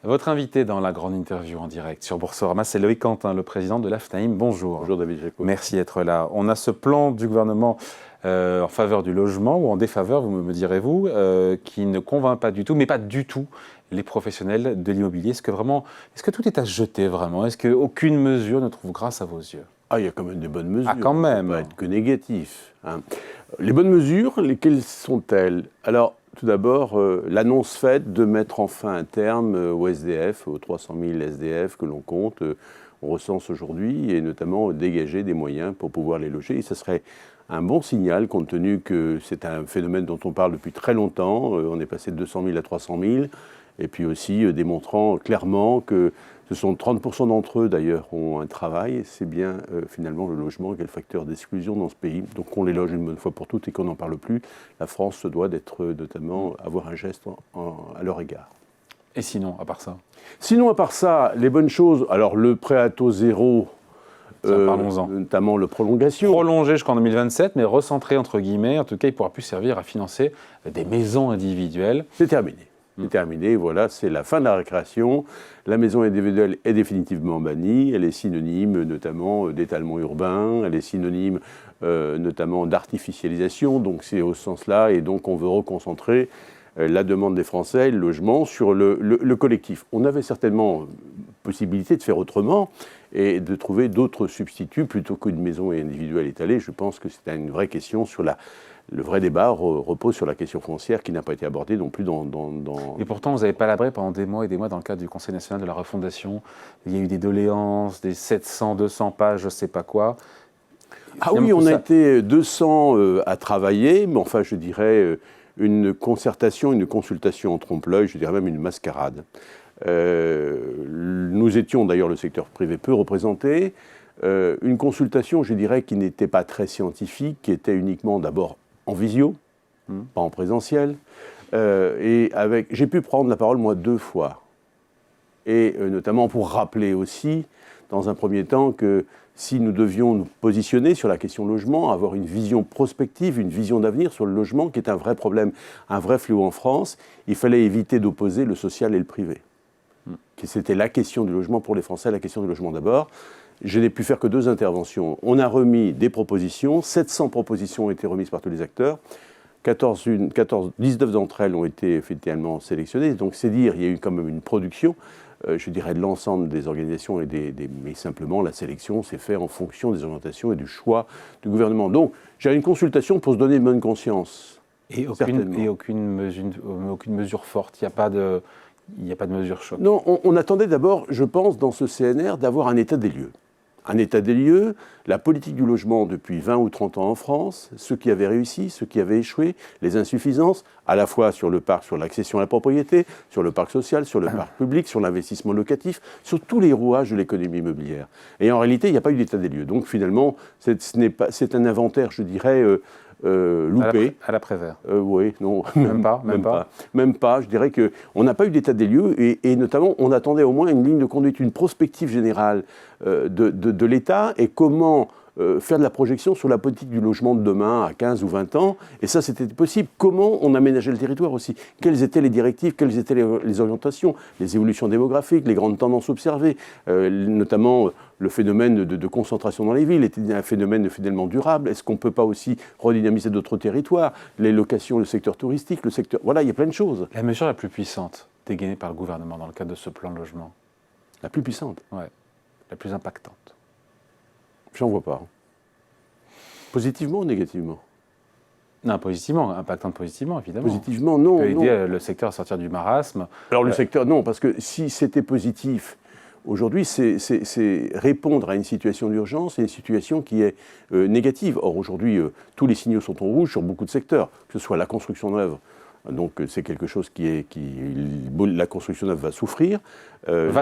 Votre invité dans la grande interview en direct sur Boursorama, c'est Loïc Quentin, le président de l'AFNAIM. Bonjour. Bonjour David Jacob. Merci d'être là. On a ce plan du gouvernement en faveur du logement, ou en défaveur, vous me direz-vous, qui ne convainc pas du tout, mais pas du tout, les professionnels de l'immobilier. Est-ce que tout est à jeter vraiment? Est-ce qu'aucune mesure ne trouve grâce à vos yeux? Ah, il y a quand même des bonnes mesures. Ah, quand même. Ça ne peut pas être que négatif. Les bonnes mesures, lesquelles sont-elles? Alors, tout d'abord, l'annonce faite de mettre enfin un terme au SDF, aux 300 000 SDF que l'on compte, on recense aujourd'hui, et notamment dégager des moyens pour pouvoir les loger. Et ce serait un bon signal, compte tenu que c'est un phénomène dont on parle depuis très longtemps. On est passé de 200 000 à 300 000, et puis aussi démontrant clairement que ce sont 30% d'entre eux, d'ailleurs, ont un travail. C'est bien, finalement, le logement qui est le facteur d'exclusion dans ce pays. Donc, qu'on les loge une bonne fois pour toutes et qu'on n'en parle plus. La France se doit d'être, notamment, avoir un geste à leur égard. Et sinon, à part ça? Sinon, à part ça, les bonnes choses, alors le prêt à taux zéro, parlons-en. notamment la prolongation. Prolongé jusqu'en 2027, mais recentré, entre guillemets. En tout cas, il ne pourra plus servir à financer des maisons individuelles. C'est terminé. C'est terminé, voilà, c'est la fin de la récréation. La maison individuelle est définitivement bannie. Elle est synonyme notamment d'étalement urbain, elle est synonyme notamment d'artificialisation, donc c'est au sens-là, et donc on veut reconcentrer la demande des Français, le logement, sur le collectif. On avait certainement possibilité de faire autrement et de trouver d'autres substituts plutôt qu'une maison individuelle étalée. Je pense que c'est une vraie question sur le vrai débat repose sur la question foncière qui n'a pas été abordée non plus dans... Et pourtant, vous avez palabré pendant des mois et des mois dans le cadre du Conseil national de la refondation. Il y a eu des doléances, des 700, 200 pages, je ne sais pas quoi. Ah oui, on a été 200 à travailler, mais enfin, je dirais une concertation, une consultation en trompe-l'œil, je dirais même une mascarade. Nous étions d'ailleurs le secteur privé peu représenté. Une consultation, je dirais, qui n'était pas très scientifique, qui était uniquement d'abord en visio, pas en présentiel. J'ai pu prendre la parole, moi, 2 fois. Et notamment pour rappeler aussi, dans un premier temps, que si nous devions nous positionner sur la question logement, avoir une vision prospective, une vision d'avenir sur le logement, qui est un vrai problème, un vrai fléau en France, il fallait éviter d'opposer le social et le privé. C'était la question du logement pour les Français, la question du logement d'abord. Je n'ai pu faire que 2 interventions. On a remis des propositions, 700 propositions ont été remises par tous les acteurs, 19 d'entre elles ont été effectivement sélectionnées, donc c'est dire, il y a eu quand même une production, je dirais, de l'ensemble des organisations, mais simplement la sélection s'est faite en fonction des orientations et du choix du gouvernement. Donc j'ai une consultation pour se donner une bonne conscience. Et aucune mesure forte, il n'y a pas de mesure choc. Non, on attendait d'abord, je pense, dans ce CNR, d'avoir un état des lieux. Un état des lieux, la politique du logement depuis 20 ou 30 ans en France, ce qui avait réussi, ce qui avait échoué, les insuffisances, à la fois sur le parc, sur l'accession à la propriété, sur le parc social, sur le parc public, sur l'investissement locatif, sur tous les rouages de l'économie immobilière. Et en réalité, il n'y a pas eu d'état des lieux. Donc finalement, c'est un inventaire, je dirais, loupé. À la Prévert. Oui, non. Même pas. Je dirais qu'on n'a pas eu d'état des lieux et notamment, on attendait au moins une ligne de conduite, une prospective générale de l'État et comment faire de la projection sur la politique du logement de demain à 15 ou 20 ans. Et ça, c'était possible. Comment on aménageait le territoire aussi? Quelles étaient les directives? Quelles étaient les orientations? Les évolutions démographiques, les grandes tendances observées, notamment le phénomène de concentration dans les villes était un phénomène finalement durable. Est-ce qu'on ne peut pas aussi redynamiser d'autres territoires? Les locations, le secteur touristique, le secteur... Voilà, il y a plein de choses. La mesure la plus puissante dégainée par le gouvernement dans le cadre de ce plan de logement? La plus puissante? Ouais. La plus impactante? J'en vois pas. Positivement ou négativement? Non, positivement, impactante positivement, évidemment. Positivement, non. Ça peut aider le secteur à sortir du marasme. Alors le secteur, non, parce que si c'était positif, aujourd'hui, c'est répondre à une situation d'urgence et une situation qui est négative. Or, aujourd'hui, tous les signaux sont en rouge sur beaucoup de secteurs, que ce soit la construction neuve. Donc c'est quelque chose la construction neuve va souffrir.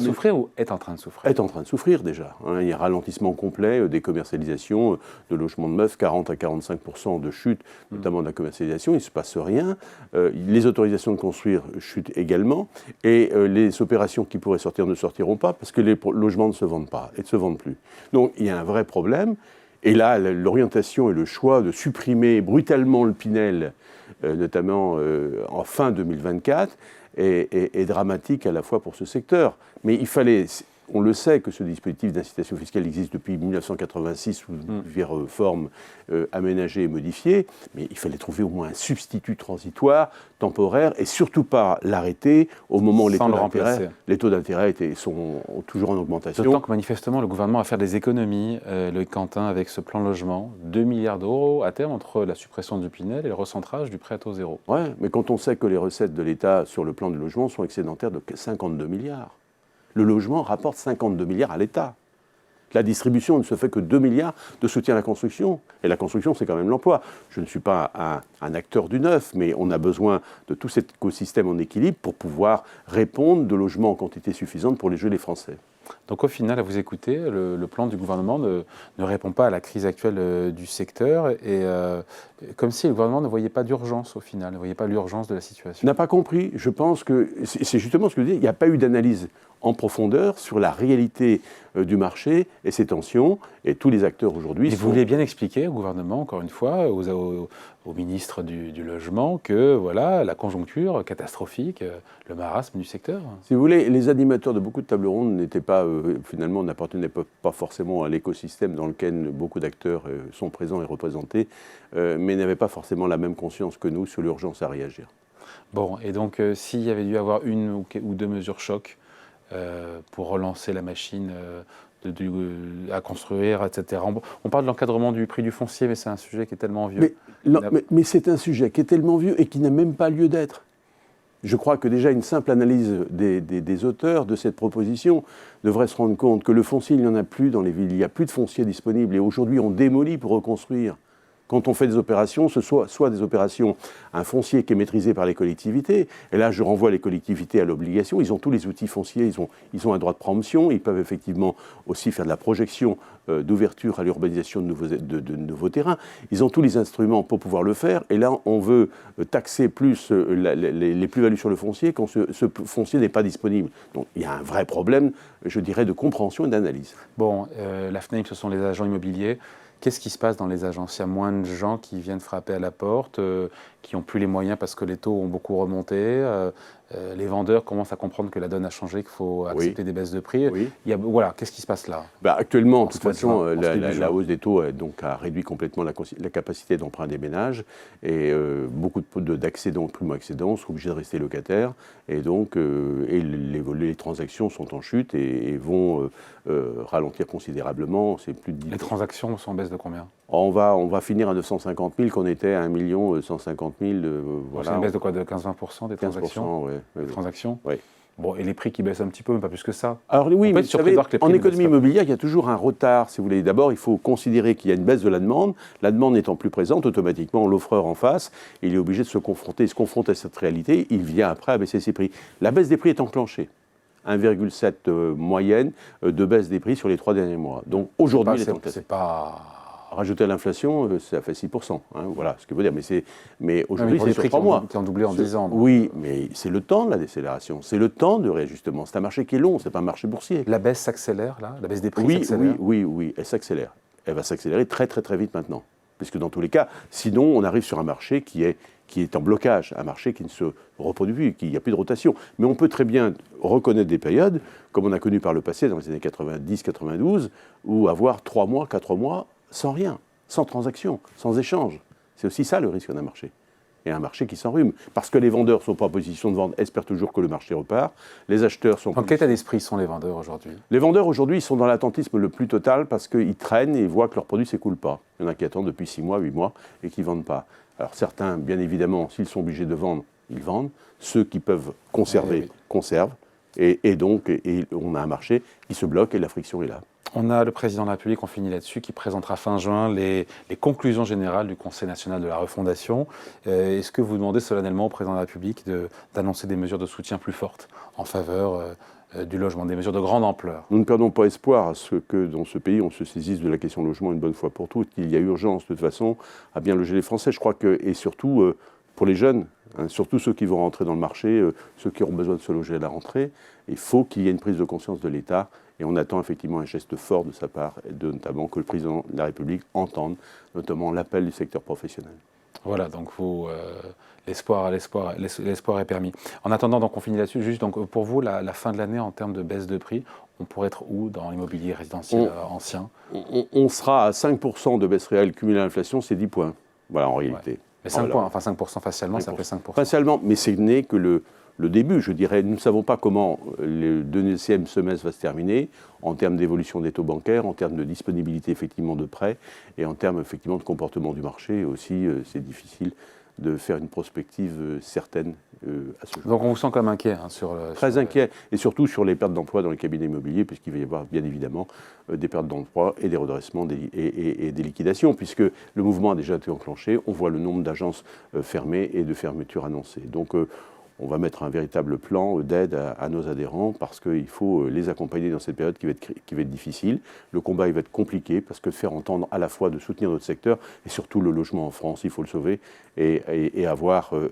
Souffrir ou est en train de souffrir? Est en train de souffrir déjà. Il y a un ralentissement complet des commercialisations de logements de neufs, 40 à 45% de chute, notamment de la commercialisation. Il ne se passe rien. Les autorisations de construire chutent également. Et les opérations qui pourraient sortir ne sortiront pas parce que les logements ne se vendent pas et ne se vendent plus. Donc il y a un vrai problème. Et là, l'orientation et le choix de supprimer brutalement le Pinel, notamment en fin 2024, est dramatique à la fois pour ce secteur. Mais il fallait... On le sait que ce dispositif d'incitation fiscale existe depuis 1986 sous diverses formes aménagées et modifiées, mais il fallait trouver au moins un substitut transitoire, temporaire, et surtout pas l'arrêter au moment où les taux d'intérêt sont toujours en augmentation. D'autant que manifestement le gouvernement va faire des économies, Loïc Quentin, avec ce plan logement, 2 milliards d'euros à terme entre la suppression du Pinel et le recentrage du prêt à taux zéro. Oui, mais quand on sait que les recettes de l'État sur le plan du logement sont excédentaires de 52 milliards. Le logement rapporte 52 milliards à l'État. La distribution ne se fait que 2 milliards de soutien à la construction. Et la construction, c'est quand même l'emploi. Je ne suis pas un acteur du neuf, mais on a besoin de tout cet écosystème en équilibre pour pouvoir répondre de logements en quantité suffisante pour les jeunes et les Français. Donc au final, à vous écouter, le plan du gouvernement ne répond pas à la crise actuelle du secteur, et comme si le gouvernement ne voyait pas d'urgence au final, ne voyait pas l'urgence de la situation. N'a pas compris. Je pense que c'est justement ce que je dis. Il n'y a pas eu d'analyse en profondeur sur la réalité du marché et ses tensions, et tous les acteurs aujourd'hui... Vous voulez bien expliquer au gouvernement, encore une fois, au ministre du Logement, que voilà, la conjoncture catastrophique, le marasme du secteur. Si vous voulez, les animateurs de beaucoup de tables rondes n'étaient pas, finalement, n'appartenaient pas forcément à l'écosystème dans lequel beaucoup d'acteurs sont présents et représentés, mais n'avaient pas forcément la même conscience que nous sur l'urgence à réagir. Bon, et donc s'il y avait dû avoir une ou deux mesures chocs pour relancer la machine à construire, etc. On parle de l'encadrement du prix du foncier, mais c'est un sujet qui est tellement vieux. Mais c'est un sujet qui est tellement vieux et qui n'a même pas lieu d'être. Je crois que déjà une simple analyse des auteurs de cette proposition devrait se rendre compte que le foncier, il n'y en a plus dans les villes. Il n'y a plus de foncier disponible. Et aujourd'hui, on démolit pour reconstruire. Quand on fait des opérations, ce soit des opérations, un foncier qui est maîtrisé par les collectivités, et là je renvoie les collectivités à l'obligation, ils ont tous les outils fonciers, ils ont un droit de préemption, ils peuvent effectivement aussi faire de la projection d'ouverture à l'urbanisation de nouveaux terrains, ils ont tous les instruments pour pouvoir le faire, et là on veut taxer plus les plus-values sur le foncier quand ce foncier n'est pas disponible. Donc il y a un vrai problème, je dirais, de compréhension et d'analyse. Bon, la FNAIM, ce sont les agents immobiliers. Qu'est-ce qui se passe dans les agences? Il y a moins de gens qui viennent frapper à la porte, qui n'ont plus les moyens parce que les taux ont beaucoup remonté. Les vendeurs commencent à comprendre que la donne a changé, qu'il faut accepter des baisses de prix. Oui. Voilà, qu'est-ce qui se passe là? Actuellement, de toute façon, la hausse des taux a réduit complètement la capacité d'emprunt des ménages, et beaucoup d'accédants, primo-accédants, sont obligés de rester locataires, et donc les transactions sont en chute et vont ralentir considérablement. C'est plus de 10%. Les transactions sont en baisse de combien? On va finir à 950 000, qu'on était à 1 150 000. Voilà. C'est une baisse de quoi? De 15-20% des transactions? 15%, oui. Transactions? Oui. Bon, et les prix qui baissent un petit peu, mais pas plus que ça. Alors oui, mais vous savez, en économie immobilière, il y a toujours un retard, si vous voulez. D'abord, il faut considérer qu'il y a une baisse de la demande. La demande n'étant plus présente, automatiquement, l'offreur en face, il est obligé de se confronte à cette réalité. Il vient après à baisser ses prix. La baisse des prix est enclenchée. 1,7 moyenne de baisse des prix sur les 3 derniers mois. Donc aujourd'hui, c'est pas... Rajouter à l'inflation, ça fait 6%. Hein, voilà ce que je veux dire. Mais aujourd'hui, c'est sur 3 mois. Qui ont doublé en 10 ans. Oui, mais c'est le temps de la décélération. C'est le temps de réajustement. C'est un marché qui est long, c'est pas un marché boursier. La baisse s'accélère, là? La baisse des prix s'accélère? Oui, elle s'accélère. Elle va s'accélérer très, très, très vite maintenant. Puisque dans tous les cas, sinon, on arrive sur un marché qui est en blocage, un marché qui ne se reproduit plus, qui n'y a plus de rotation. Mais on peut très bien reconnaître des périodes, comme on a connu par le passé, dans les années 90-92, où avoir 3 mois, 4 mois, sans rien, sans transaction, sans échange. C'est aussi ça le risque d'un marché. Et un marché qui s'enrhume. Parce que les vendeurs ne sont pas en position de vendre, espèrent toujours que le marché repart. Les acheteurs sont... En quel état d'esprit sont les vendeurs aujourd'hui? Les vendeurs aujourd'hui, ils sont dans l'attentisme le plus total parce qu'ils traînent et ils voient que leurs produits ne s'écoulent pas. Il y en a qui attendent depuis 6 mois, 8 mois et qui ne vendent pas. Alors certains, bien évidemment, s'ils sont obligés de vendre, ils vendent. Ceux qui peuvent conserver, conservent. Et donc, on a un marché qui se bloque et la friction est là. On a le président de la République, on finit là-dessus, qui présentera fin juin les conclusions générales du Conseil national de la refondation. Est-ce que vous demandez solennellement au président de la République d'annoncer des mesures de soutien plus fortes en faveur du logement, des mesures de grande ampleur? Nous ne perdons pas espoir à ce que dans ce pays, on se saisisse de la question logement une bonne fois pour toutes. Il y a urgence, de toute façon, à bien loger les Français. Je crois que, et surtout pour les jeunes, surtout ceux qui vont rentrer dans le marché, ceux qui auront besoin de se loger à la rentrée, il faut qu'il y ait une prise de conscience de l'État. Et on attend effectivement un geste fort de sa part, et notamment que le président de la République entende notamment l'appel du secteur professionnel. Voilà, donc l'espoir est permis. En attendant, donc on finit là-dessus, juste donc, pour vous, la fin de l'année en termes de baisse de prix, on pourrait être où dans l'immobilier résidentiel ancien? On sera à 5% de baisse réelle cumulée à l'inflation, c'est 10 points. Voilà, en réalité. Ouais. Mais 5 Voilà. points, enfin 5% facialement, ça fait 5%. Facialement, mais ce n'est que le début, je dirais. Nous ne savons pas comment le deuxième semestre va se terminer en termes d'évolution des taux bancaires, en termes de disponibilité effectivement de prêts et en termes effectivement de comportement du marché. Aussi, c'est difficile de faire une prospective certaine à ce jour. Donc on vous sent comme inquiet sur le... Très inquiet, et surtout sur les pertes d'emploi dans les cabinets immobiliers, puisqu'il va y avoir bien évidemment des pertes d'emploi et des redressements et des liquidations, puisque le mouvement a déjà été enclenché. On voit le nombre d'agences fermées et de fermetures annoncées. Donc on va mettre un véritable plan d'aide à nos adhérents parce qu'il faut les accompagner dans cette période qui va être difficile. Le combat il va être compliqué parce que faire entendre à la fois de soutenir notre secteur et surtout le logement en France, il faut le sauver et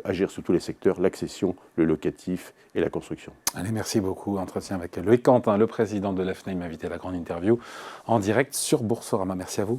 agir sur tous les secteurs, l'accession, le locatif et la construction. Allez, merci beaucoup. Entretien avec Loïc Quentin, le président de l'AFNAIM, invité à la grande interview en direct sur Boursorama. Merci à vous.